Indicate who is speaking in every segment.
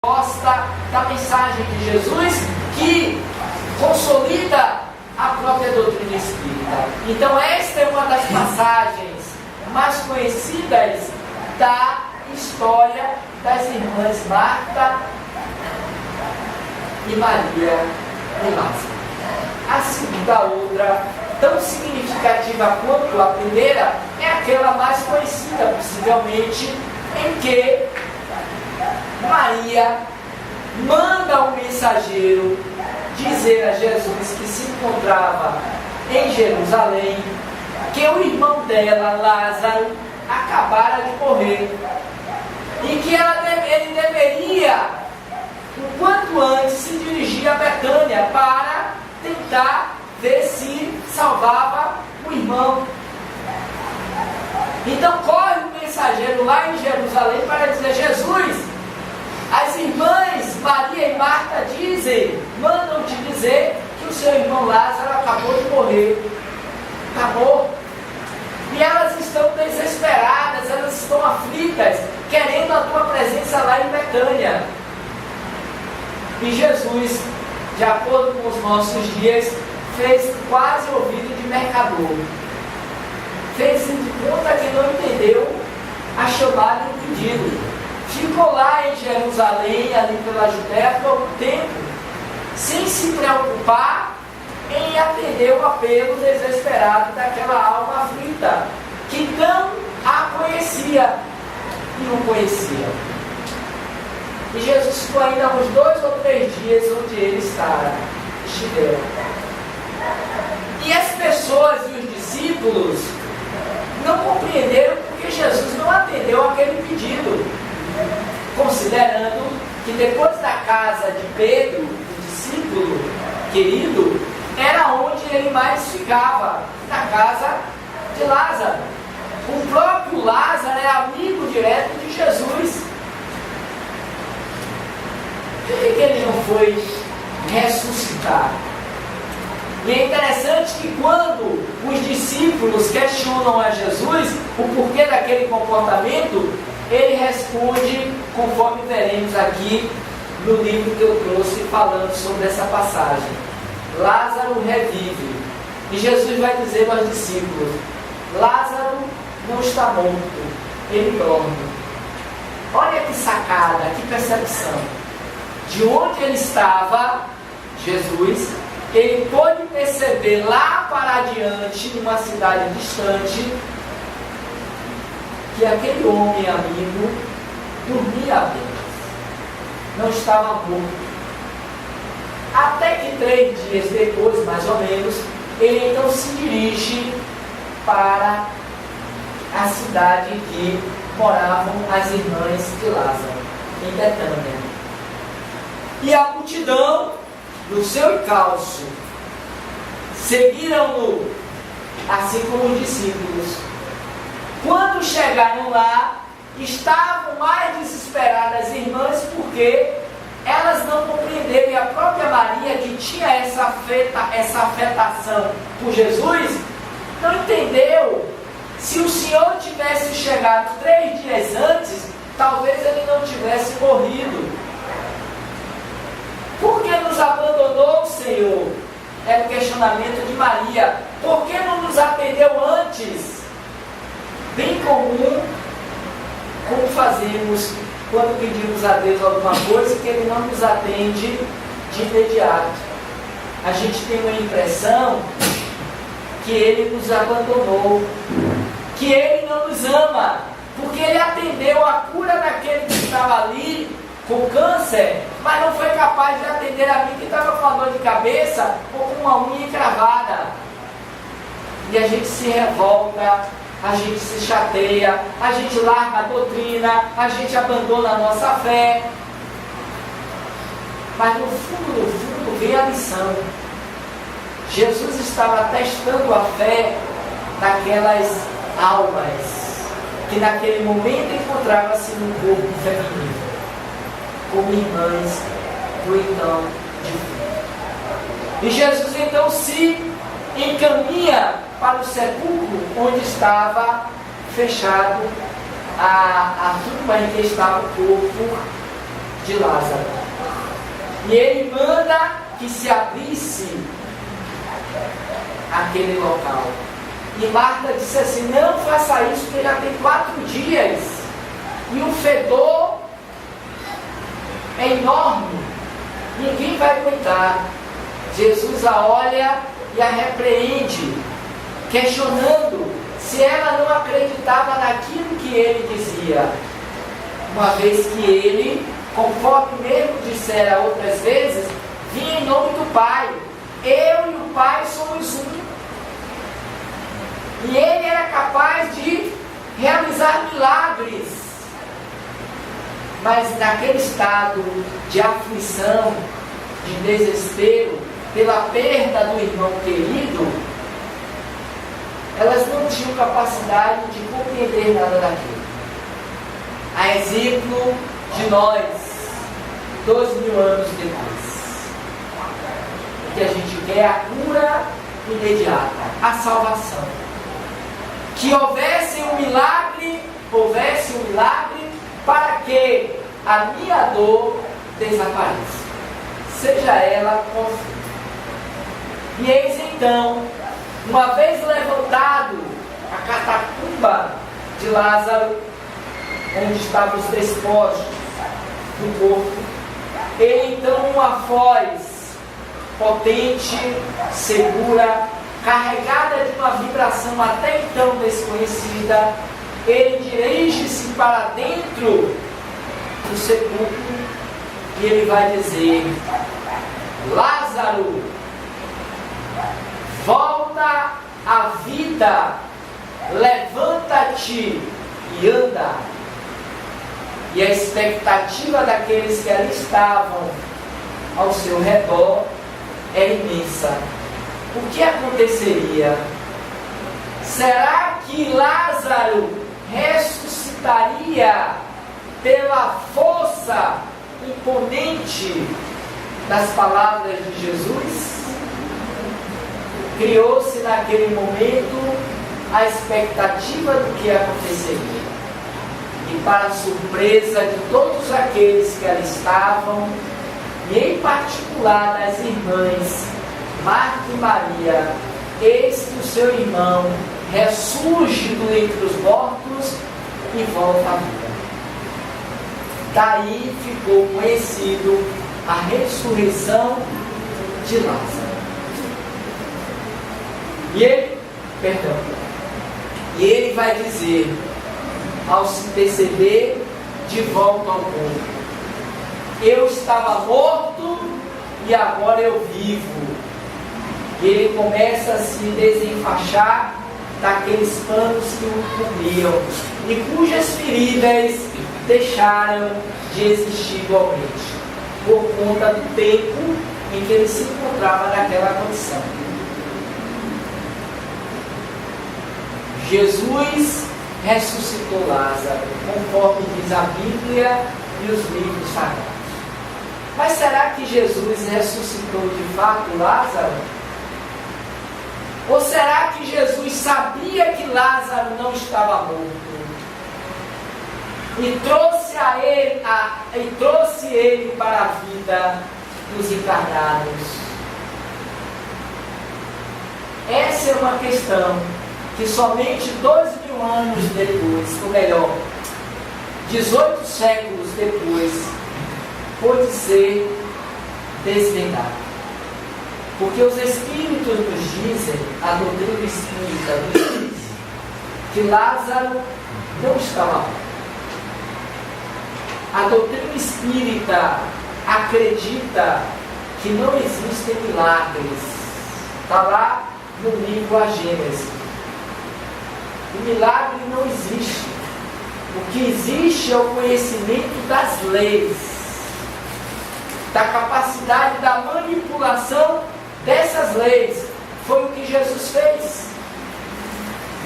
Speaker 1: resposta da mensagem de Jesus que consolida a própria doutrina espírita. Então esta é uma das passagens mais conhecidas da história das irmãs Marta e Maria e Lázaro. A segunda, outra, tão significativa quanto a primeira, é aquela mais conhecida, possivelmente, em que Maria manda um mensageiro dizer a Jesus que se encontrava em Jerusalém que o irmão dela, Lázaro, acabara de morrer e que ele deveria, o quanto antes, se dirigir a Betânia para tentar ver se salvava o irmão. Então corre o mensageiro lá em Jerusalém para dizer: Jesus, as irmãs Maria e Marta mandam te dizer que o seu irmão Lázaro acabou de morrer. Acabou. E elas estão desesperadas, elas estão aflitas, querendo a tua presença lá em Betânia. E Jesus, de acordo com os nossos dias, fez quase ouvido de mercador. Fez de conta que não entendeu a chamada e o pedido. Ficou lá em Jerusalém, ali pela Judéia, por um tempo, sem se preocupar em atender o apelo desesperado daquela alma aflita, que não a conhecia e não conhecia. E Jesus ficou ainda uns 2 ou 3 dias onde ele estiveram. E as pessoas e os discípulos não compreenderam porque Jesus não atendeu aquele pedido, considerando que depois da casa de Pedro, o discípulo querido, era onde ele mais ficava, na casa de Lázaro. O próprio Lázaro é amigo direto de Jesus. Por que ele não foi ressuscitar? E é interessante que quando os discípulos questionam a Jesus o porquê daquele comportamento, ele responde conforme veremos aqui no livro que eu trouxe falando sobre essa passagem. Lázaro revive. E Jesus vai dizer aos discípulos: Lázaro não está morto, ele dorme. Olha que sacada, que percepção. De onde ele estava, Jesus, ele pôde perceber lá para adiante, numa cidade distante, que aquele homem amigo dormia apenas, não estava morto. Até que 3 dias depois, mais ou menos, ele então se dirige para a cidade em que moravam as irmãs de Lázaro, em Betânia. E a multidão, no seu encalço, seguiram-no, assim como os discípulos. Quando chegaram lá, estavam mais desesperadas as irmãs, porque elas não compreenderam, e a própria Maria, que tinha essa afetação por Jesus, não entendeu. Se o Senhor tivesse chegado 3 dias antes, talvez ele não tivesse morrido. Por que nos abandonou o Senhor? É o questionamento de Maria. Por que não nos atendeu antes? Bem comum, como fazemos quando pedimos a Deus alguma coisa que Ele não nos atende de imediato. A gente tem uma impressão que Ele nos abandonou, que Ele não nos ama, porque Ele atendeu a cura daquele que estava ali com câncer, mas não foi capaz de atender a mim que estava com uma dor de cabeça ou com uma unha encravada. E a gente se revolta, a gente se chateia, a gente larga a doutrina, a gente abandona a nossa fé. Mas no fundo vem a lição. Jesus estava testando a fé daquelas almas que naquele momento encontrava-se no corpo feminino, como irmãs do então de fé. E Jesus então se encaminha para o sepulcro onde estava fechado a tumba em que estava o corpo de Lázaro. E ele manda que se abrisse aquele local. E Marta disse assim: não faça isso, porque já tem 4 dias. E o fedor é enorme. Ninguém vai aguentar. Jesus a olha e a repreende, questionando se ela não acreditava naquilo que ele dizia. Uma vez que ele, conforme mesmo dissera outras vezes, vinha em nome do Pai. Eu e o Pai somos um. E ele era capaz de realizar milagres. Mas naquele estado de aflição, de desespero, pela perda do irmão querido, elas não tinham capacidade de compreender nada daquilo. A exemplo de nós, 2000 anos depois, o que a gente quer é a cura imediata, a salvação. Que houvesse um milagre para que a minha dor desapareça, seja ela qual for. E eis então, uma vez levantado a catacumba de Lázaro, onde estavam os despojos do corpo, ele então, uma voz potente, segura, carregada de uma vibração até então desconhecida, ele dirige-se para dentro do sepulcro e ele vai dizer: Lázaro, volta à vida, levanta-te e anda. E a expectativa daqueles que ali estavam ao seu redor é imensa. O que aconteceria? Será que Lázaro ressuscitaria pela força imponente das palavras de Jesus? Criou-se naquele momento a expectativa do que aconteceria. E para a surpresa de todos aqueles que ali estavam, e em particular das irmãs Marta e Maria, eis que o seu irmão ressurge do entre os mortos e volta à vida. Daí ficou conhecido a ressurreição de Lázaro. E ele vai dizer, ao se perceber de volta ao corpo: eu estava morto e agora eu vivo. E ele começa a se desenfaixar daqueles panos que o cobriam e cujas feridas deixaram de existir igualmente, por conta do tempo em que ele se encontrava naquela condição. Jesus ressuscitou Lázaro, conforme diz a Bíblia e os livros sagrados. Mas será que Jesus ressuscitou de fato Lázaro? Ou será que Jesus sabia que Lázaro não estava morto e trouxe ele para a vida dos encarnados? Essa é uma questão que somente 2000 anos depois, ou melhor, 18 séculos depois, pode ser desvendada. Porque os espíritos nos dizem, a doutrina espírita nos diz, que Lázaro não estava morto. A doutrina espírita acredita que não existem milagres. Está lá no livro A Gênese. O milagre não existe. O que existe é o conhecimento das leis, da capacidade da manipulação dessas leis. Foi o que Jesus fez.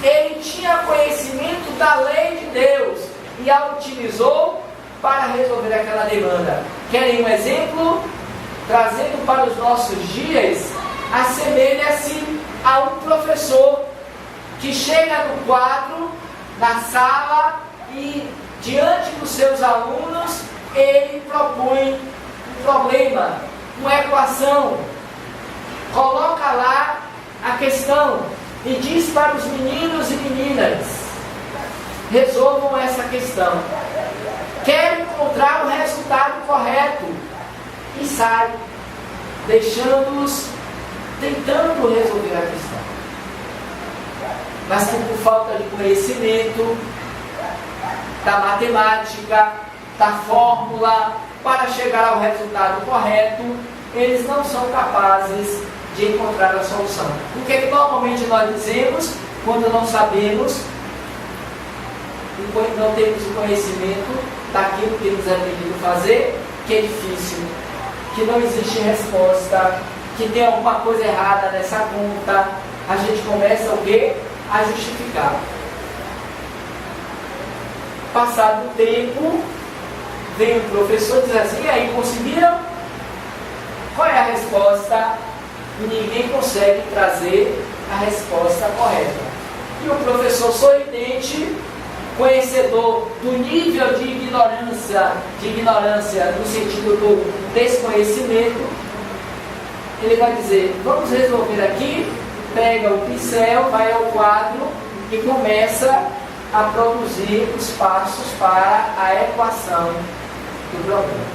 Speaker 1: Ele tinha conhecimento da lei de Deus e a utilizou para resolver aquela demanda. Querem um exemplo? Trazendo para os nossos dias, assemelha-se a um professor que chega no quadro, na sala, e diante dos seus alunos ele propõe um problema, uma equação, coloca lá a questão e diz para os meninos e meninas: resolvam essa questão. Quero encontrar o resultado correto. E sai, deixando-os tentando resolver a questão. Mas que por falta de conhecimento da matemática, da fórmula, para chegar ao resultado correto, eles não são capazes de encontrar a solução. O que normalmente nós dizemos quando não sabemos e não temos o conhecimento daquilo que nos é pedido fazer, que é difícil, que não existe resposta, que tem alguma coisa errada nessa conta, a gente começa o quê? A justificar. Passado o tempo, vem o professor e diz assim: e aí, conseguiram? Qual é a resposta? E ninguém consegue trazer a resposta correta. E o professor sorridente, conhecedor do nível de ignorância no sentido do desconhecimento, ele vai dizer: vamos resolver aqui. Pega o pincel, vai ao quadro e começa a produzir os passos para a equação do problema.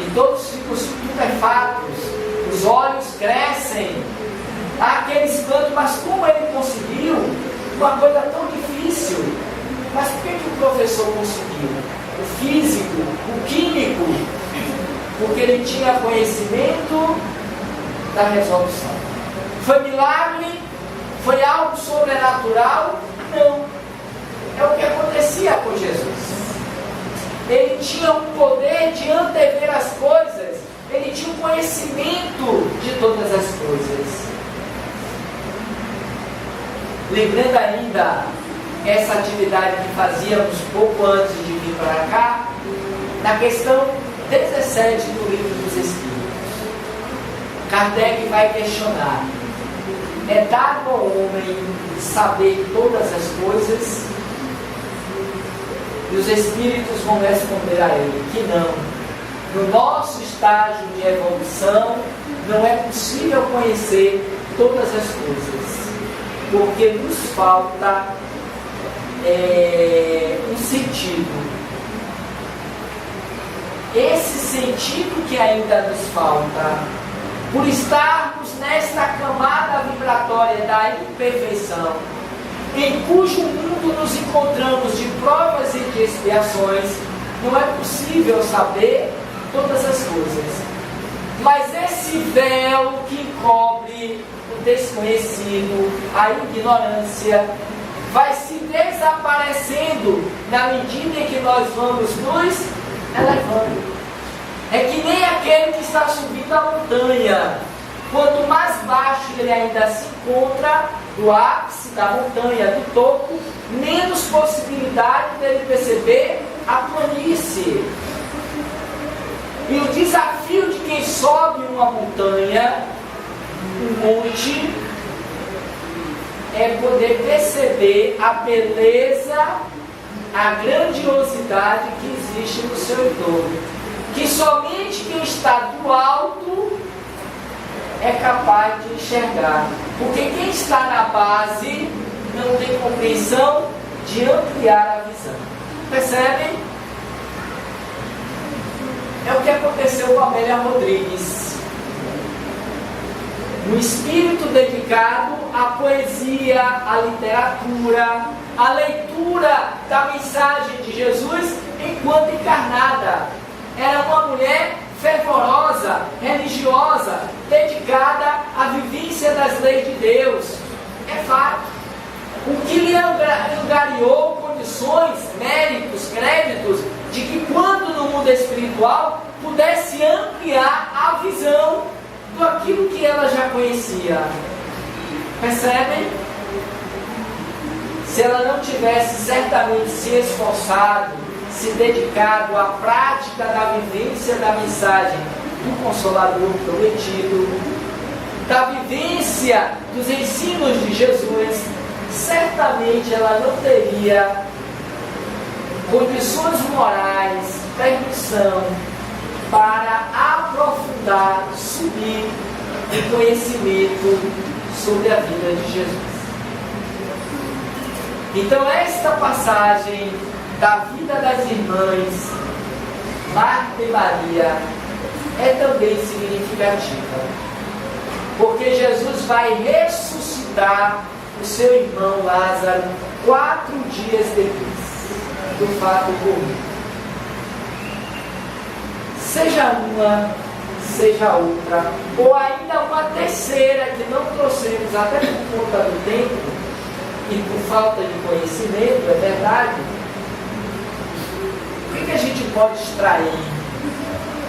Speaker 1: E todos ficam estupefatos, os olhos crescem, há aquele espanto: mas como ele conseguiu uma coisa tão difícil? Mas por que o professor conseguiu? O físico, o químico, porque ele tinha conhecimento da resolução. Foi milagre? Foi algo sobrenatural? Não. É o que acontecia com Jesus. Ele tinha o poder de antever as coisas. Ele tinha o conhecimento de todas as coisas. Lembrando ainda essa atividade que fazíamos pouco antes de vir para cá, na questão 17 do Livro dos Espíritos, Kardec vai questionar: é dado ao homem saber todas as coisas? E os Espíritos vão responder a ele que não. No nosso estágio de evolução, não é possível conhecer todas as coisas, porque nos falta um sentido. Esse sentido que ainda nos falta, por estarmos nesta camada vibratória da imperfeição, em cujo mundo nos encontramos de provas e de expiações, não é possível saber todas as coisas. Mas esse véu que encobre o desconhecido, a ignorância, vai se desaparecendo na medida em que nós vamos nos elevando. É que nem aquele que está subindo a montanha. Quanto mais baixo ele ainda se encontra do ápice da montanha, do topo, menos possibilidade dele perceber a planície. E o desafio de quem sobe uma montanha, um monte, é poder perceber a beleza, a grandiosidade que existe no seu entorno. Que somente quem está do alto é capaz de enxergar. Porque quem está na base não tem compreensão de ampliar a visão. Percebem? É o que aconteceu com a Amélia Rodrigues. Um espírito dedicado à poesia, à literatura, à leitura da mensagem de Jesus enquanto encarnada. Era uma mulher fervorosa, religiosa, dedicada à vivência das leis de Deus. É fato. O que lhe angariou condições, méritos, créditos, de que quando no mundo espiritual pudesse ampliar a visão daquilo que ela já conhecia. Percebem? Se ela não tivesse certamente se esforçado, se dedicado à prática da vivência da mensagem do Consolador prometido, da vivência dos ensinos de Jesus, certamente ela não teria condições morais, permissão para aprofundar, subir em conhecimento sobre a vida de Jesus. Então esta passagem da vida das irmãs Marta e Maria é também significativa, porque Jesus vai ressuscitar o seu irmão Lázaro 4 dias depois do fato ocorrido. Seja uma, seja outra, ou ainda uma terceira que não trouxemos até por conta do tempo e por falta de conhecimento, é verdade. O que a gente pode extrair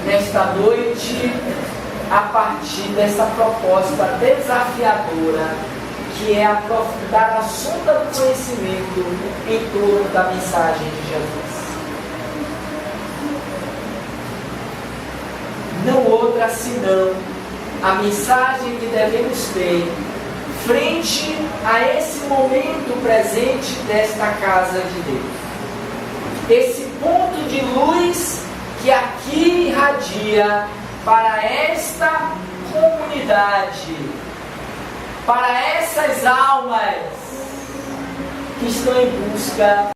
Speaker 1: nesta noite a partir dessa proposta desafiadora, que é aprofundar a sonda do conhecimento em torno da mensagem de Jesus? Não outra senão a mensagem que devemos ter frente a esse momento presente desta casa de Deus. Esse ponto de luz que aqui irradia para esta comunidade, para essas almas que estão em busca